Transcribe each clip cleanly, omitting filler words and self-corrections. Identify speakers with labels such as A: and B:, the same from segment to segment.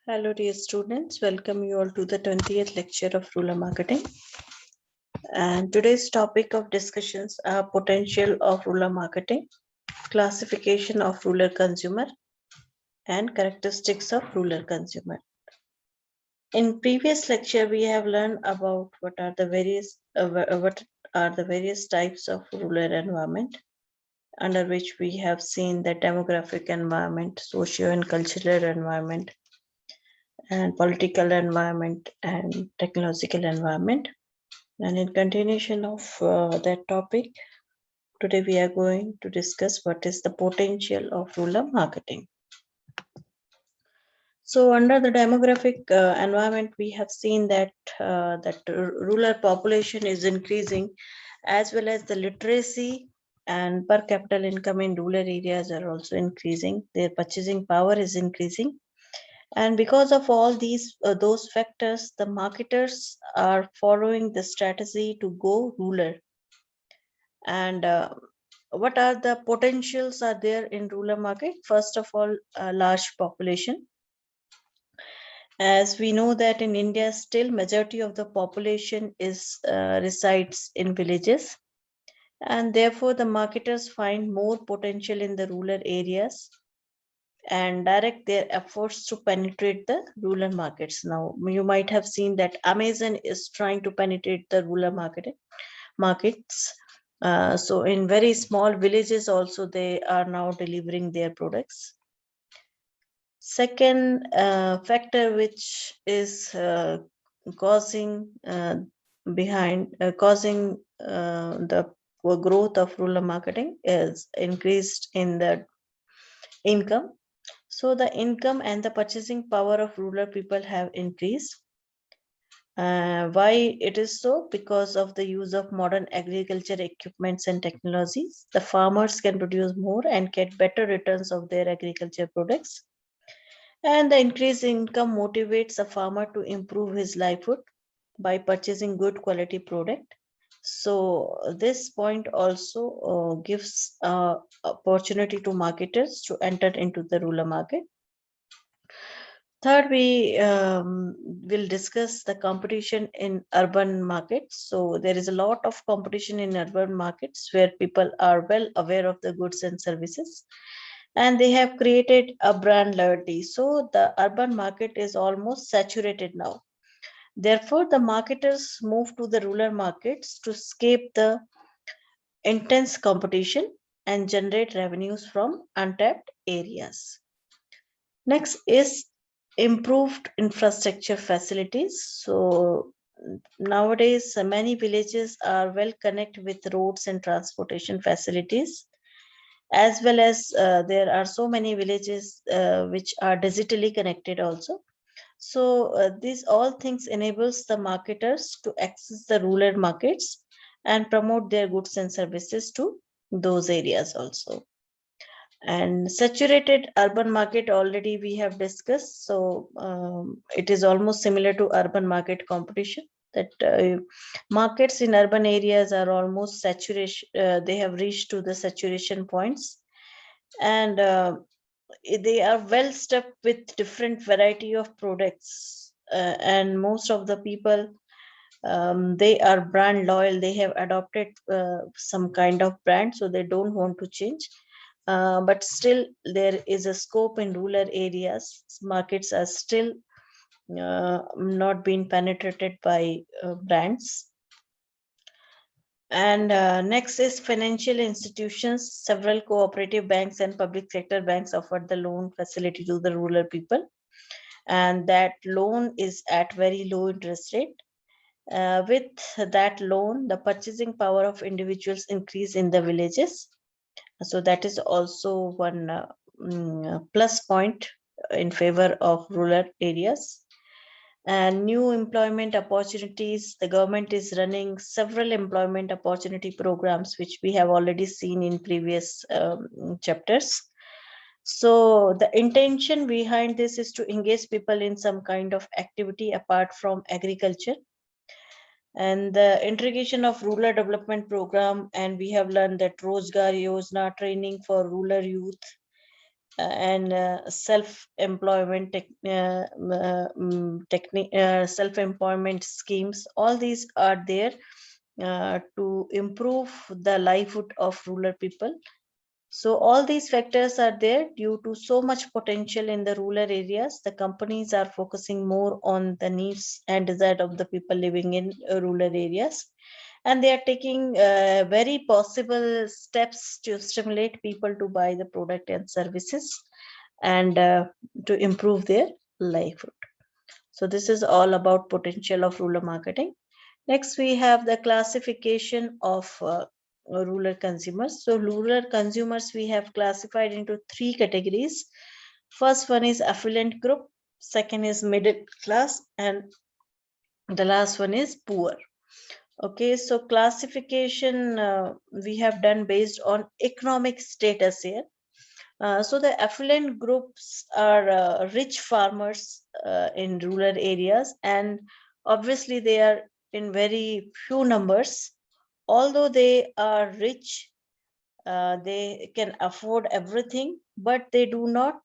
A: Hello dear students, welcome you all to the 20th lecture of rural marketing. And today's topic of discussions are potential of rural marketing, classification of rural consumer, and characteristics of rural consumer. In previous lecture, we have learned about what are the various types of rural environment, under which we have seen the demographic environment, socio and cultural environment, and political environment and technological environment. And in continuation of that topic, today we are going to discuss what is the potential of rural marketing. So under the demographic environment, we have seen that rural population is increasing, as well as the literacy and per capita income in rural areas are also increasing. Their purchasing power is increasing, and because of all those factors, the marketers are following the strategy to go rural. And what are the potentials are there in rural market? First of all, a large population. As we know that in India, still majority of the population is resides in villages, and therefore the marketers find more potential in the rural areas and direct their efforts to penetrate the rural markets. Now, you might have seen that Amazon is trying to penetrate the rural markets. So, in very small villages, also they are now delivering their products. Second factor which is causing the growth of rural marketing is increased in the income. So the income and the purchasing power of rural people have increased. Why it is so? Because of the use of modern agriculture equipments and technologies, the farmers can produce more and get better returns of their agriculture products. And the increased income motivates a farmer to improve his livelihood by purchasing good quality product. So this point also gives opportunity to marketers to enter into the rural market. Third, we will discuss the competition in urban markets. So there is a lot of competition in urban markets where people are well aware of the goods and services, and they have created a brand loyalty. So the urban market is almost saturated now. Therefore, the marketers move to the rural markets to escape the intense competition and generate revenues from untapped areas. Next is improved infrastructure facilities. So nowadays, many villages are well connected with roads and transportation facilities, as well as there are so many villages which are digitally connected also. So these all things enables the marketers to access the rural markets and promote their goods and services to those areas also. And saturated urban market already we have discussed. So it is almost similar to urban market competition, that markets in urban areas are almost saturation. They have reached to the saturation points, and they are well stuffed with different variety of products. And most of the people, they are brand loyal. They have adopted some kind of brand, so they don't want to change. But still, there is a scope in rural areas. Markets are still not being penetrated by brands. And next is financial institutions. Several cooperative banks and public sector banks offer the loan facility to the rural people, and that loan is at very low interest rate. With that loan, the purchasing power of individuals increase in the villages. So that is also one plus point in favor of rural areas. And new employment opportunities. The government is running several employment opportunity programs, which we have already seen in previous chapters. So the intention behind this is to engage people in some kind of activity apart from agriculture, and the integration of rural development program. And we have learned that Rozgar Yojana training for rural youth, and self-employment self-employment schemes. All these are there to improve the livelihood of rural people. So all these factors are there due to so much potential in the rural areas. The companies are focusing more on the needs and desire of the people living in rural areas, and they are taking very possible steps to stimulate people to buy the product and services, and to improve their livelihood. So this is all about potential of rural marketing. Next, we have the classification of rural consumers. So rural consumers we have classified into three categories. First one is affluent group, second is middle class, and the last one is poor. Okay, so classification we have done based on economic status here. So the affluent groups are rich farmers in rural areas, and obviously they are in very few numbers. Although they are rich, they can afford everything, but they do not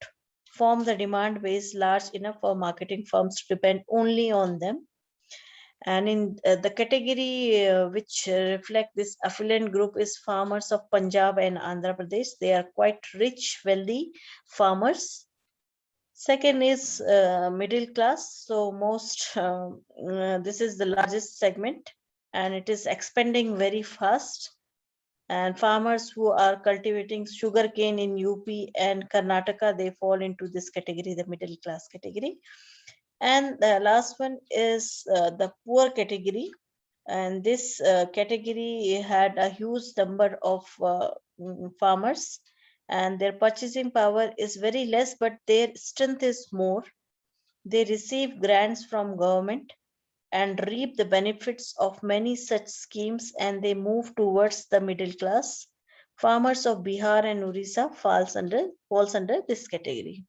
A: form the demand base large enough for marketing firms to depend only on them. And in the category which reflect this affluent group is farmers of Punjab and Andhra Pradesh. They are quite rich, wealthy farmers. Second is middle class. So this is the largest segment, and it is expanding very fast. And farmers who are cultivating sugarcane in UP and Karnataka, they fall into this category, the middle class category. And the last one is the poor category. And this category had a huge number of farmers, and their purchasing power is very less, but their strength is more. They receive grants from government and reap the benefits of many such schemes, and they move towards the middle class. Farmers of Bihar and Orissa falls under this category.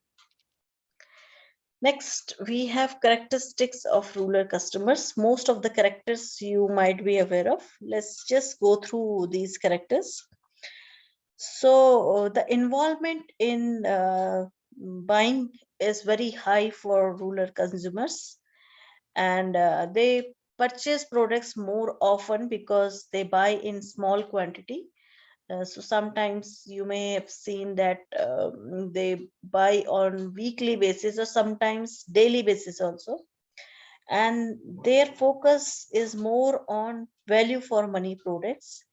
A: Next, we have characteristics of rural customers. Most of the characters you might be aware of. Let's just go through these characters. So the involvement in buying is very high for rural consumers, and they purchase products more often because they buy in small quantity. So sometimes you may have seen that they buy on weekly basis or sometimes daily basis also, and their focus is more on value for money products.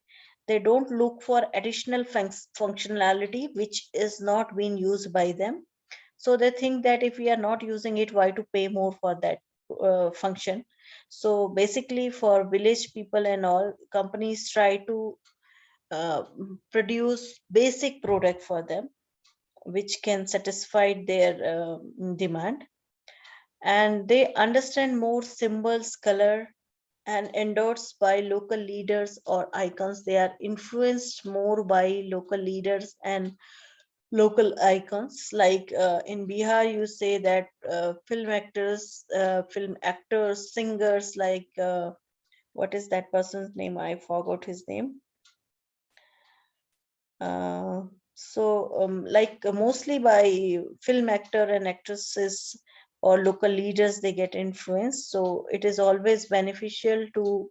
A: They don't look for additional functionality which is not being used by them. So they think that if we are not using it, why to pay more for that function. So basically for village people and all, companies try to uh, produce basic product for them which can satisfy their demand, and they understand more symbols, color, and endorsed by local leaders or icons. They are influenced more by local leaders and local icons. Like in Bihar, you say that film actors, singers, like what is that person's name? I forgot his name. Uh, like mostly by film actor and actresses or local leaders, they get influenced. So it is always beneficial to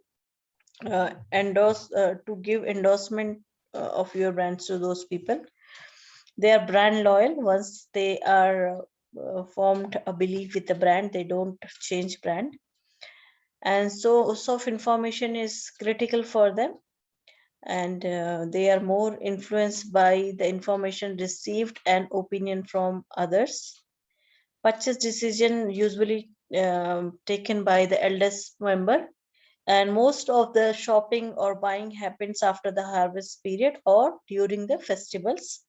A: to give endorsement of your brands to those people. They are brand loyal. Once they are formed a belief with the brand, they don't change brand. And so of information is critical for them, and they are more influenced by the information received and opinion from others. Purchase decision usually taken by the eldest member, and most of the shopping or buying happens after the harvest period or during the festivals.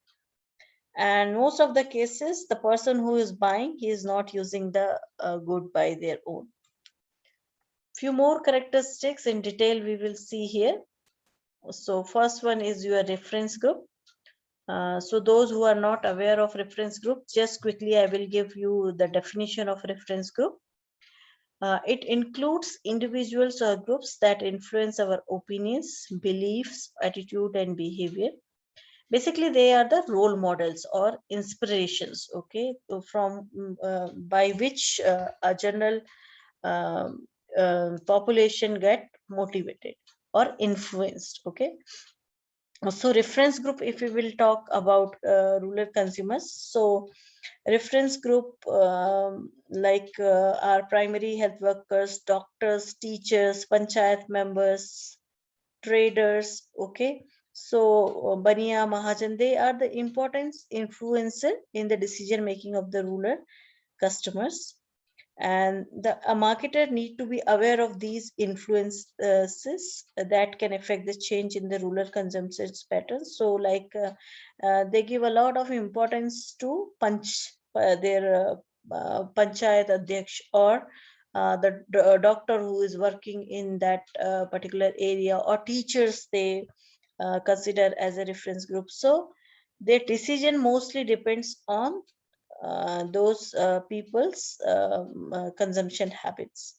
A: And most of the cases, the person who is buying, he is not using the good by their own. Few more characteristics in detail we will see here. So first one is your reference group. So those who are not aware of reference group, just quickly I will give you the definition of reference group. It includes individuals or groups that influence our opinions, beliefs, attitude, and behavior. Basically, they are the role models or inspirations, okay, from by which a general um, population get motivated or influenced, okay. So reference group, if we will talk about rural consumers, so reference group are primary health workers, doctors, teachers, panchayat members, traders, okay. So Baniya, Mahajan, they are the important influencer in the decision making of the rural customers, and a marketer need to be aware of these influences that can affect the change in the rural consumption patterns. So they give a lot of importance to their panchayat adhyaksh, or the doctor who is working in that particular area, or teachers they consider as a reference group. So their decision mostly depends on those people's consumption habits.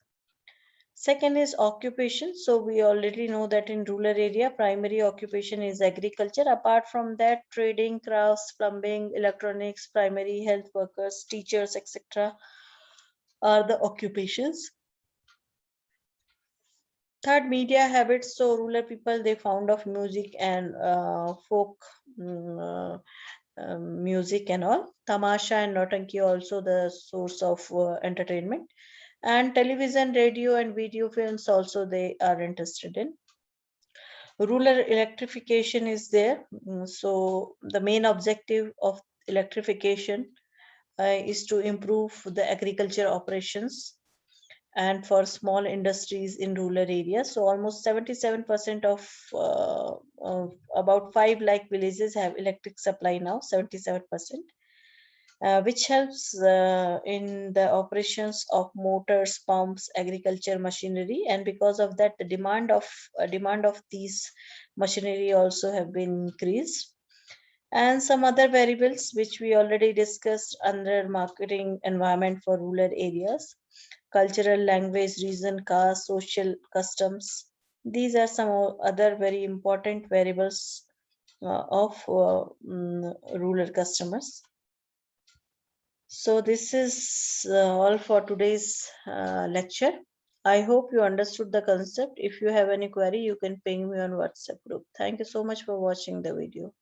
A: Second is occupation. So we already know that in rural area, primary occupation is agriculture. Apart from that, trading, crafts, plumbing, electronics, primary health workers, teachers, etc. are the occupations. Third, media habits. So rural people, they found of music and folk music and all. Tamasha and Notanki also the source of entertainment. And television, radio, and video films also they are interested in. Rural electrification is there. So the main objective of electrification is to improve the agriculture operations and for small industries in rural areas. So almost 77% of about 5 lakh villages have electric supply now, 77%. Which helps in the operations of motors, pumps, agriculture machinery, and because of that, the demand of these machinery also have been increased. And some other variables which we already discussed under marketing environment for rural areas: cultural, language, region, caste, social customs. These are some other very important variables of rural customers. So this is all for today's lecture. I hope you understood the concept. If you have any query, you can ping me on WhatsApp group. Thank you so much for watching the video.